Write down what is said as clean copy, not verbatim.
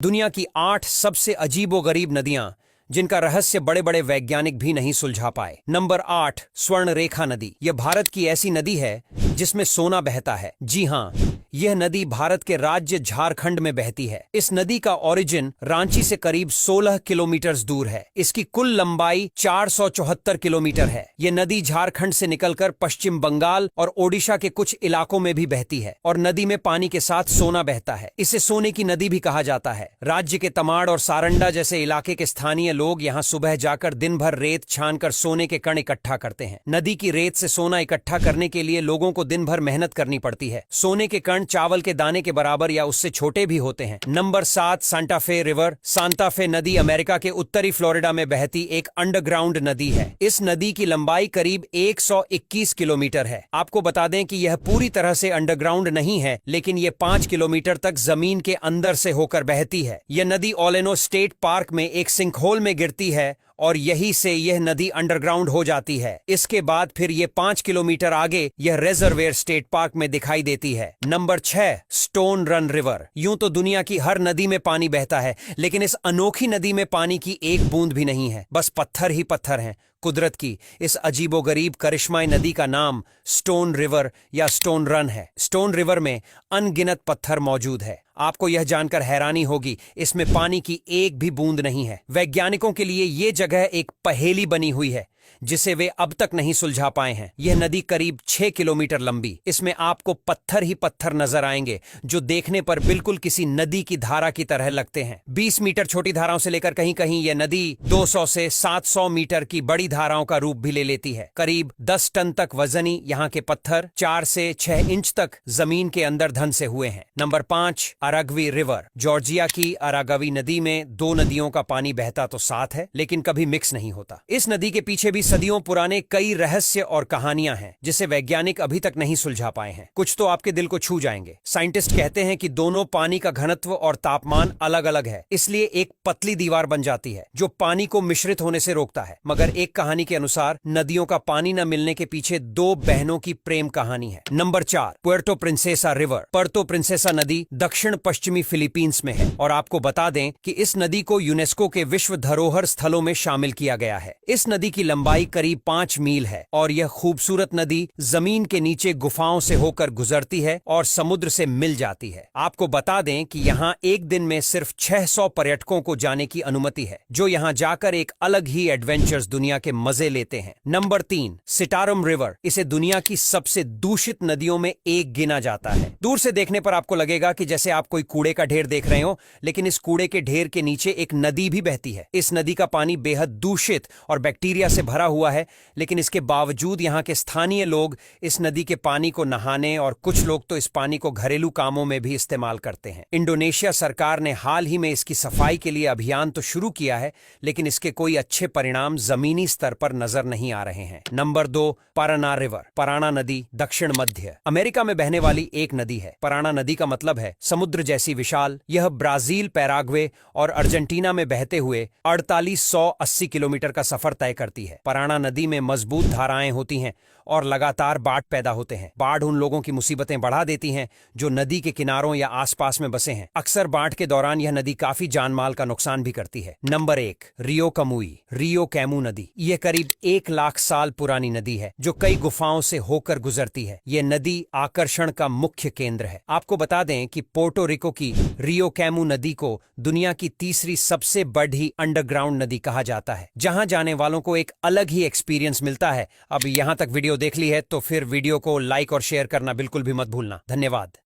दुनिया की 8 सबसे अजीबोगरीब नदियां जिनका रहस्य बड़े बड़े वैज्ञानिक भी नहीं सुलझा पाए। नंबर 8, स्वर्ण रेखा नदी। यह भारत की ऐसी नदी है जिसमें सोना बहता है। जी हाँ, यह नदी भारत के राज्य झारखंड में बहती है। इस नदी का ओरिजिन रांची से करीब 16 किलोमीटर दूर है। इसकी कुल लंबाई 474 किलोमीटर है। यह नदी झारखंड से निकलकर पश्चिम बंगाल और ओडिशा के कुछ इलाकों में भी बहती है और नदी में पानी के साथ सोना बहता है। इसे सोने की नदी भी कहा जाता है। राज्य के तमाड़ और सारंडा जैसे इलाके के स्थानीय लोग यहाँ सुबह जाकर दिन भर रेत छानकर सोने के कण इकट्ठा करते हैं। नदी की रेत से सोना इकट्ठा करने के लिए लोगों को दिन भर मेहनत करनी पड़ती है। सोने के कण चावल के दाने के बराबर या उससे छोटे भी होते हैं। Number 7, Santa Fe river. Santa Fe नदी अमेरिका के उत्तरी फ्लोरिडा में बहती एक अंडरग्राउंड नदी है। इस नदी की लंबाई करीब 121 किलोमीटर है। आपको बता दें कि यह पूरी तरह से अंडरग्राउंड नहीं है, लेकिन यह 5 किलोमीटर तक जमीन के अंदर से होकर बहती है। यह नदी ओलेनो स्टेट पार्क में एक सिंकहोल में गिरती है और यहीं से यह नदी अंडरग्राउंड हो जाती है। इसके बाद फिर यह 5 किलोमीटर आगे यह रिजर्वेयर स्टेट पार्क में दिखाई देती है। Number 6, stone run river. यूं तो दुनिया की हर नदी में पानी बहता है, लेकिन इस अनोखी नदी में पानी की एक बूंद भी नहीं है, बस पत्थर ही पत्थर हैं। कुदरत की इस अजीबोगरीब करिश्माई नदी का नाम स्टोन रिवर या स्टोन रन है। स्टोन रिवर में अनगिनत पत्थर मौजूद है। आपको यह जानकर हैरानी होगी, इसमें पानी की एक भी बूंद नहीं है। वैज्ञानिकों के लिए यह जगह एक पहेली बनी हुई है जिसे वे अब तक नहीं सुलझा पाए हैं। यह नदी करीब 6 किलोमीटर लंबी। इसमें आपको पत्थर ही पत्थर नजर आएंगे जो देखने पर बिल्कुल किसी नदी की धारा की तरह लगते हैं। 20 मीटर छोटी धाराओं से लेकर कहीं कहीं यह नदी 200 से 700 मीटर की बड़ी धाराओं का रूप भी ले लेती है। करीब 10 टन तक वजनी यहाँ के पत्थर 4 से 6 इंच तक जमीन के अंदर धंसे हुए हैं। Number 5, अरागवी river. जॉर्जिया की अरागवी नदी में 2 नदियों का पानी बहता तो साथ है, लेकिन कभी मिक्स नहीं होता। इस नदी के पीछे भी सदियों पुराने कई रहस्य और कहानियां हैं जिसे वैज्ञानिक अभी तक नहीं सुलझा पाए हैं। कुछ तो आपके दिल को छू जाएंगे। साइंटिस्ट कहते हैं कि दोनों पानी का घनत्व और तापमान अलग अलग है, इसलिए एक पतली दीवार बन जाती है जो पानी को मिश्रित होने से रोकता है। मगर एक कहानी के अनुसार नदियों का पानी न मिलने के पीछे 2 बहनों की प्रेम कहानी है। Number 4, Puerto Princesa river. Puerto Princesa नदी दक्षिण पश्चिमी फिलीपींस में है और आपको बता दें कि इस नदी को यूनेस्को के विश्व धरोहर स्थलों में शामिल किया गया है। इस नदी की लंबाई करीब 5 मील है और यह खूबसूरत नदी जमीन के नीचे गुफाओं से होकर गुजरती है और समुद्र से मिल जाती है। आपको बता दें कि यहाँ एक दिन में सिर्फ 600 पर्यटकों को जाने की अनुमति है, जो यहाँ जाकर एक अलग ही एडवेंचर्स दुनिया के मजे लेते हैं। Number 3, Sitaram river. इसे दुनिया की सबसे दूषित नदियों में एक गिना जाता है। दूर से देखने पर आपको लगेगा कि जैसे आप कोई कूड़े का ढेर देख रहे हो, लेकिन इस कूड़े के ढेर के नीचे एक नदी भी बहती है। इस नदी का पानी बेहद दूषित और बैक्टीरिया से भरा हुआ है, लेकिन इसके बावजूद यहाँ के स्थानीय लोग इस नदी के पानी को नहाने और कुछ लोग तो इस पानी को घरेलू कामों में भी इस्तेमाल करते हैं। इंडोनेशिया सरकार ने हाल ही में इसकी सफाई के लिए अभियान तो शुरू किया है, लेकिन इसके कोई अच्छे परिणाम जमीनी स्तर पर नजर नहीं आ रहे हैं। Number 2, Parana river. पाराना नदी दक्षिण मध्य अमेरिका में बहने वाली एक नदी है। पाराना नदी का मतलब है समुद्र जैसी विशाल। यह ब्राजील, पैराग्वे और अर्जेंटीना में बहते हुए 4880 किलोमीटर का सफर तय करती है। पाराना नदी में मजबूत धाराएं होती हैं और लगातार बाढ़ पैदा होते हैं। बाढ़ उन लोगों की मुसीबतें बढ़ा देती हैं जो नदी के किनारों या आसपास में बसे हैं। अक्सर बाढ़ के दौरान यह नदी काफी जानमाल का नुकसान भी करती है। नंबर 1, रियो कमुई। रियो कैमू नदी। यह करीब 1 लाख साल पुरानी नदी है जो कई गुफाओं से होकर गुजरती है। यह नदी आकर्षण का मुख्य केंद्र है। आपको बता दें कि पोर्टो रिको की रियो कैमू नदी को दुनिया की तीसरी सबसे बड़ी अंडरग्राउंड नदी कहा जाता है, जहां जाने वालों को एक अलग ही एक्सपीरियंस मिलता है। अब यहां तक वीडियो देख ली है तो फिर वीडियो को लाइक और शेयर करना बिल्कुल भी मत भूलना। धन्यवाद।